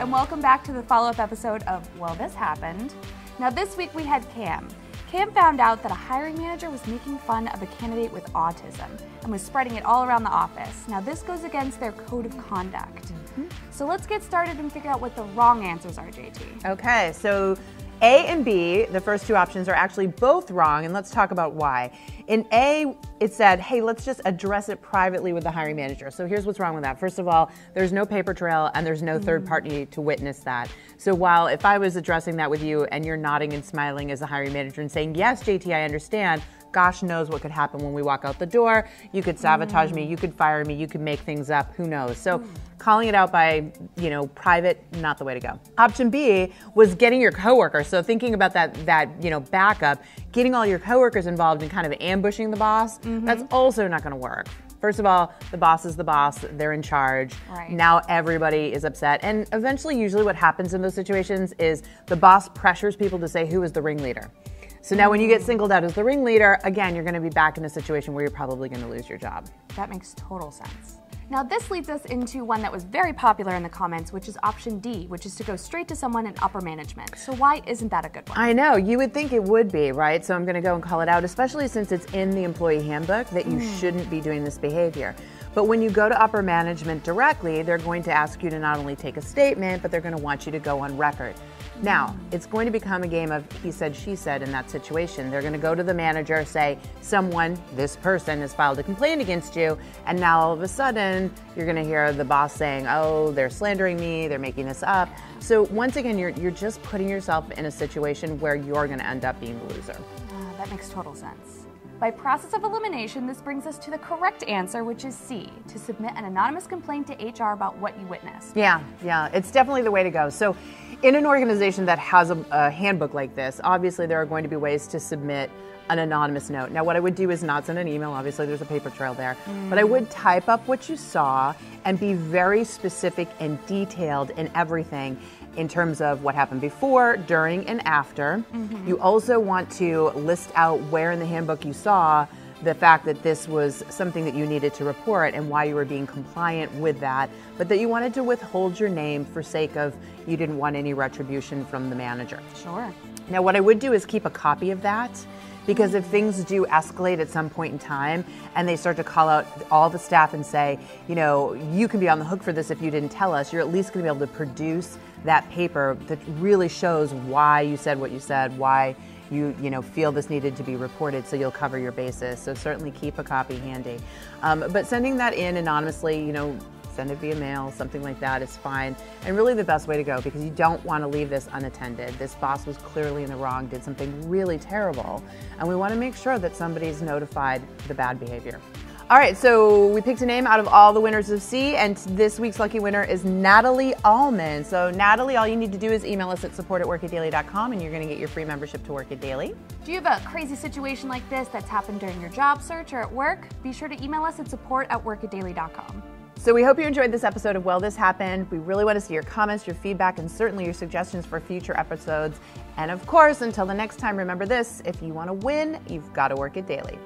and welcome back to the follow-up episode of Well, This Happened. Now this week we had Cam. Cam found out that a hiring manager was making fun of a candidate with autism and was spreading it all around the office. Now this goes against their code of conduct. So let's get started and figure out what the wrong answers are, JT. Okay, so A and B, the first two options, are actually both wrong, and let's talk about why. In A, it said, hey, let's just address it privately with the hiring manager. So here's what's wrong with that. First of all, there's no paper trail and there's no third party to witness that. So while if I was addressing that with you and you're nodding and smiling as a hiring manager and saying, yes, JT, I understand, gosh knows what could happen when we walk out the door. You could sabotage me, you could fire me, you could make things up, who knows. So calling it out by, private, not the way to go. Option B was getting your coworkers. So thinking about that backup, getting all your coworkers involved in kind of ambushing the boss, that's also not gonna work. First of all, the boss is the boss, they're in charge. Right. Now everybody is upset. And eventually, usually what happens in those situations is the boss pressures people to say who is the ringleader. So now when you get singled out as the ringleader, again, you're gonna be back in a situation where you're probably gonna lose your job. That makes total sense. Now this leads us into one that was very popular in the comments, which is option D, which is to go straight to someone in upper management. So why isn't that a good one? I know, you would think it would be, right? So I'm gonna go and call it out, especially since it's in the employee handbook that you shouldn't be doing this behavior. But when you go to upper management directly, they're going to ask you to not only take a statement, but they're gonna want you to go on record. Now, it's going to become a game of he said, she said in that situation. They're gonna go to the manager, say, this person has filed a complaint against you, and now all of a sudden, you're gonna hear the boss saying, oh, they're slandering me, they're making this up. So once again, you're just putting yourself in a situation where you're gonna end up being the loser. That makes total sense. By process of elimination, this brings us to the correct answer, which is C, to submit an anonymous complaint to HR about what you witnessed. Yeah, it's definitely the way to go. So in an organization that has a handbook like this, obviously there are going to be ways to submit an anonymous note. Now what I would do is not send an email, obviously there's a paper trail there, but I would type up what you saw and be very specific and detailed in everything in terms of what happened before, during, and after. You also want to list out where in the handbook you saw the fact that this was something that you needed to report and why you were being compliant with that, but that you wanted to withhold your name for sake of you didn't want any retribution from the manager. Sure. Now what I would do is keep a copy of that, because if things do escalate at some point in time and they start to call out all the staff and say, you can be on the hook for this if you didn't tell us, you're at least going to be able to produce that paper that really shows why you said what you said, why you feel this needed to be reported, so you'll cover your bases. So certainly keep a copy handy. But sending that in anonymously, send it via mail, something like that is fine. And really the best way to go, because you don't want to leave this unattended. This boss was clearly in the wrong, did something really terrible, and we want to make sure that somebody's notified the bad behavior. All right, so we picked a name out of all the winners of C, and this week's lucky winner is Natalie Allman. So Natalie, all you need to do is email us at support@workitdaily.com and you're gonna get your free membership to Work It Daily. Do you have a crazy situation like this that's happened during your job search or at work? Be sure to email us at support@workitdaily.com. So we hope you enjoyed this episode of Well, This Happened. We really want to see your comments, your feedback, and certainly your suggestions for future episodes. And of course, until the next time, remember this, if you want to win, you've got to work it daily.